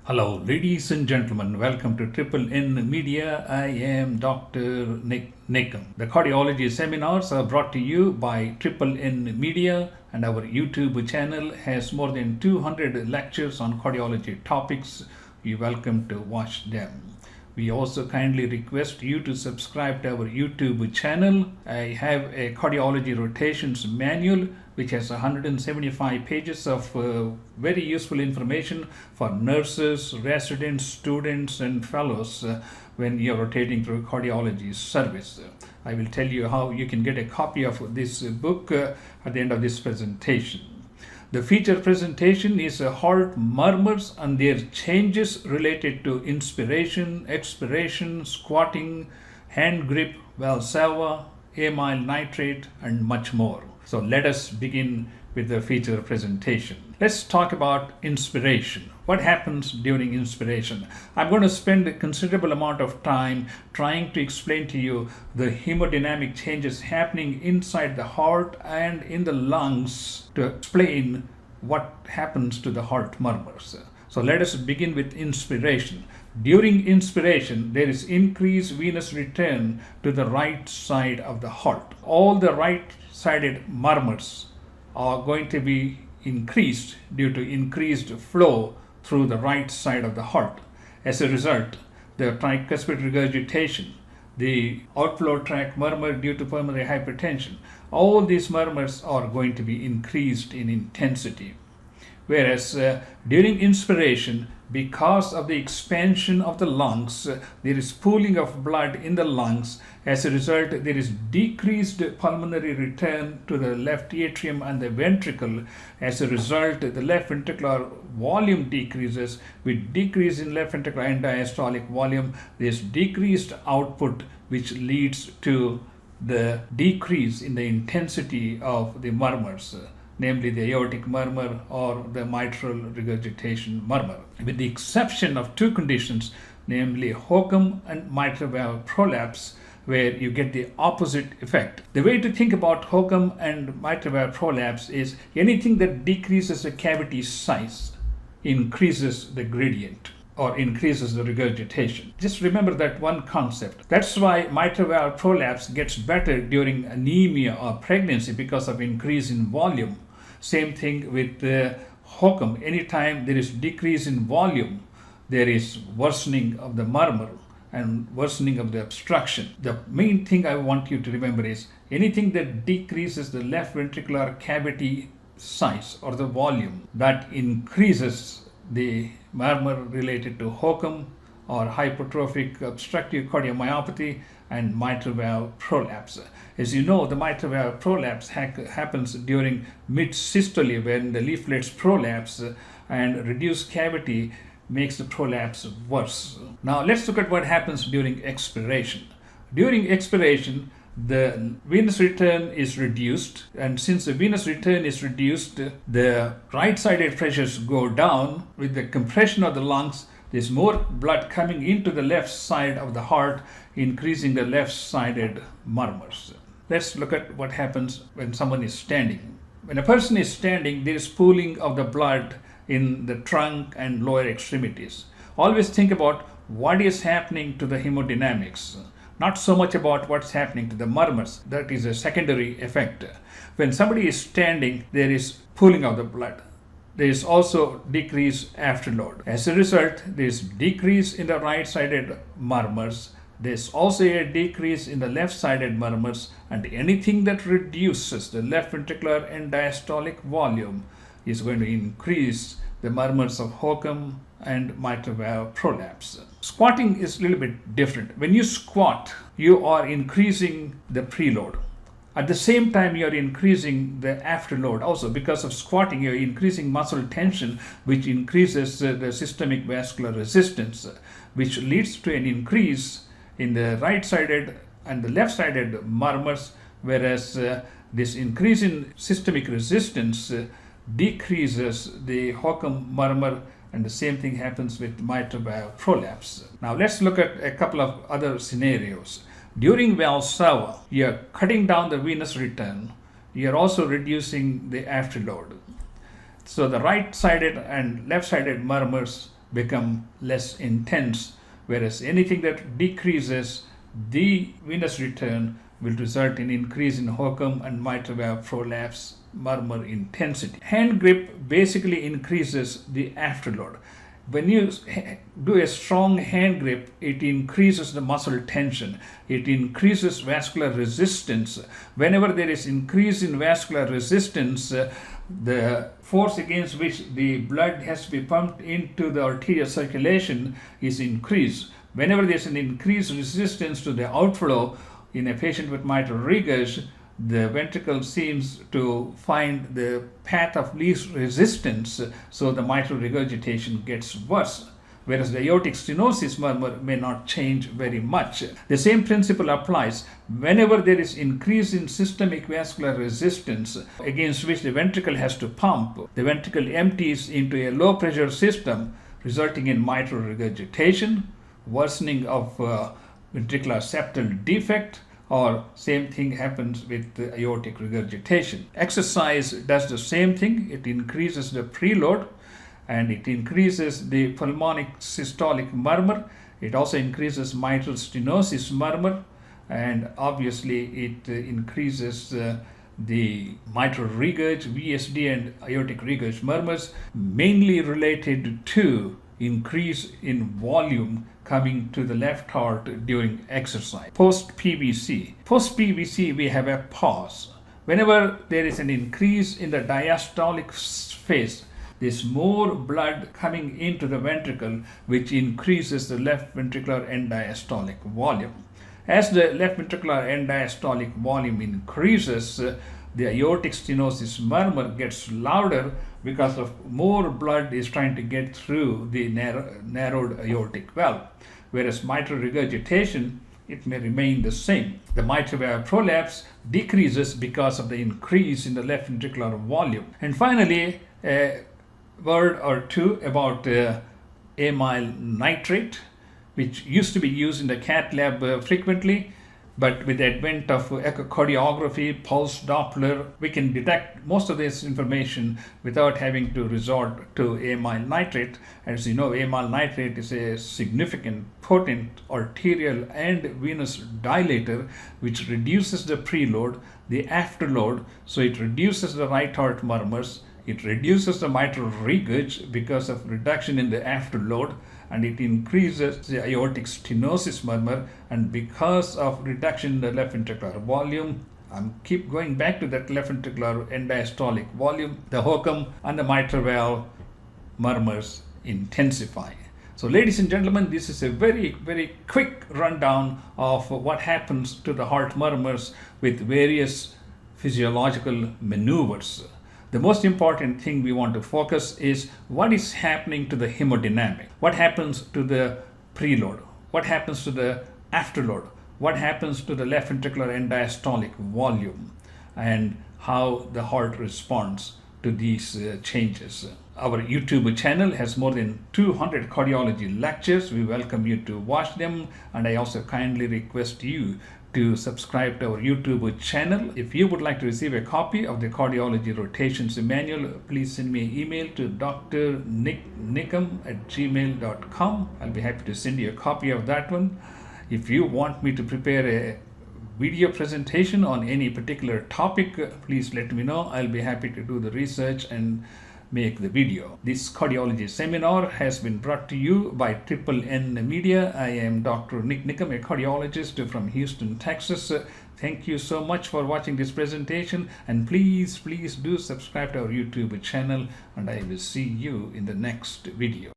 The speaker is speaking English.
Hello, ladies and gentlemen. Welcome to Triple N Media. I am Dr. Nik Nikam. The cardiology seminars are brought to you by Triple N Media, and our YouTube channel has more than 200 lectures on cardiology topics. You're welcome to watch them. We also kindly request you to subscribe to our YouTube channel. I have a cardiology rotations manual which has 175 pages of very useful information for nurses, residents, students, and fellows when you're rotating through cardiology service. I will tell you how you can get a copy of this book at the end of this presentation. The feature presentation is heart murmurs and their changes related to inspiration, expiration, squatting, hand grip, Valsalva, amyl nitrate, and much more. So let us begin with the feature presentation. Let's talk about inspiration. What happens during inspiration? I'm going to spend a considerable amount of time trying to explain to you the hemodynamic changes happening inside the heart and in the lungs to explain what happens to the heart murmurs. So let us begin with inspiration. During inspiration, there is increased venous return to the right side of the heart. All the right-sided murmurs are going to be increased due to increased flow through the right side of the heart. As a result, the tricuspid regurgitation, the outflow tract murmur due to pulmonary hypertension, all these murmurs are going to be increased in intensity. Whereas during inspiration, because of the expansion of the lungs, there is pooling of blood in the lungs. As a result, there is decreased pulmonary return to the left atrium and the ventricle. As a result, the left ventricular volume decreases. With decrease in left ventricular end diastolic volume, there is decreased output, which leads to the decrease in the intensity of the murmurs, namely the aortic murmur or the mitral regurgitation murmur. With the exception of two conditions, namely HOCM and mitral valve prolapse, where you get the opposite effect. The way to think about HOCM and mitral valve prolapse is anything that decreases the cavity size increases the gradient or increases the regurgitation. Just remember that one concept. That's why mitral valve prolapse gets better during anemia or pregnancy because of increase in volume. Same thing with HOCM. Anytime there is decrease in volume, there is worsening of the murmur and worsening of the obstruction. The main thing I want you to remember is anything that decreases the left ventricular cavity size or the volume, that increases the murmur related to HOCM or hypertrophic obstructive cardiomyopathy and mitral valve prolapse. As you know, the mitral valve prolapse happens during mid-systole when the leaflets prolapse and reduced cavity makes the prolapse worse. Now let's look at what happens during expiration. During expiration, the venous return is reduced, and since the venous return is reduced, the right-sided pressures go down. With the compression of the lungs, there's more blood coming into the left side of the heart, increasing the left-sided murmurs. Let's look at what happens when someone is standing. When a person is standing, there is pooling of the blood in the trunk and lower extremities. Always think about what is happening to the hemodynamics, not so much about what's happening to the murmurs. That is a secondary effect. When somebody is standing, there is pooling of the blood. There is also decreased afterload. As a result, there is decrease in the right-sided murmurs. There is also a decrease in the left-sided murmurs, and anything that reduces the left ventricular end diastolic volume is going to increase the murmurs of HOCM and mitral valve prolapse. Squatting is a little bit different. When you squat, you are increasing the preload. At the same time, you are increasing the afterload. Also, because of squatting, you are increasing muscle tension, which increases the systemic vascular resistance, which leads to an increase in the right-sided and the left-sided murmurs, whereas this increase in systemic resistance decreases the HOCM murmur, and the same thing happens with mitral valve prolapse. Now let's look at a couple of other scenarios. During Valsalva, you're cutting down the venous return. You're also reducing the afterload. So the right-sided and left-sided murmurs become less intense, whereas anything that decreases the venous return will result in increase in Hocum and mitral valve prolapse murmur intensity. Hand grip basically increases the afterload. When you do a strong hand grip, it increases the muscle tension. It increases vascular resistance. Whenever there is increase in vascular resistance, the force against which the blood has to be pumped into the arterial circulation is increased. Whenever there is an increased resistance to the outflow in a patient with mitral regurg, the ventricle seems to find the path of least resistance, so the mitral regurgitation gets worse. Whereas the aortic stenosis murmur may not change very much. The same principle applies whenever there is increase in systemic vascular resistance against which the ventricle has to pump. The ventricle empties into a low pressure system, resulting in mitral regurgitation, worsening of ventricular septal defect, or same thing happens with the aortic regurgitation. Exercise does the same thing. It increases the preload and it increases the pulmonic systolic murmur. It also increases mitral stenosis murmur, and obviously it increases the mitral regurg, VSD and aortic regurg murmurs, mainly related to increase in volume coming to the left heart during exercise. Post-PVC. Post-PVC, we have a pause. Whenever there is an increase in the diastolic phase, there's more blood coming into the ventricle, which increases the left ventricular end diastolic volume. As the left ventricular end diastolic volume increases, the aortic stenosis murmur gets louder because of more blood is trying to get through the narrowed aortic valve. Whereas mitral regurgitation, it may remain the same. The mitral valve prolapse decreases because of the increase in the left ventricular volume. And finally, a word or two about amyl nitrate, which used to be used in the cath lab frequently. But with the advent of echocardiography, pulse Doppler, we can detect most of this information without having to resort to amyl nitrate. As you know, amyl nitrate is a significant, potent arterial and venous dilator, which reduces the preload, the afterload, so it reduces the right heart murmurs, it reduces the mitral regurg because of reduction in the afterload, and it increases the aortic stenosis murmur, and because of reduction in the left ventricular volume, keep going back to that left ventricular end diastolic volume, the Hocum and the mitral valve murmurs intensify. So ladies and gentlemen, this is a very, very quick rundown of what happens to the heart murmurs with various physiological maneuvers. The most important thing we want to focus is what is happening to the hemodynamic. What happens to the preload? What happens to the afterload? What happens to the left ventricular end diastolic volume? And how the heart responds to these changes. Our YouTube channel has more than 200 cardiology lectures. We welcome you to watch them, and I also kindly request you to subscribe to our YouTube channel. If you would like to receive a copy of the Cardiology Rotations Manual, please send me an email to drniknikam@gmail.com. I'll be happy to send you a copy of that one. If you want me to prepare a video presentation on any particular topic, please let me know. I'll be happy to do the research and make the video. This cardiology seminar has been brought to you by Triple N Media. I am Dr. Nik Nikam, a cardiologist from Houston, Texas. Thank you so much for watching this presentation, and please do subscribe to our YouTube channel, and I will see you in the next video.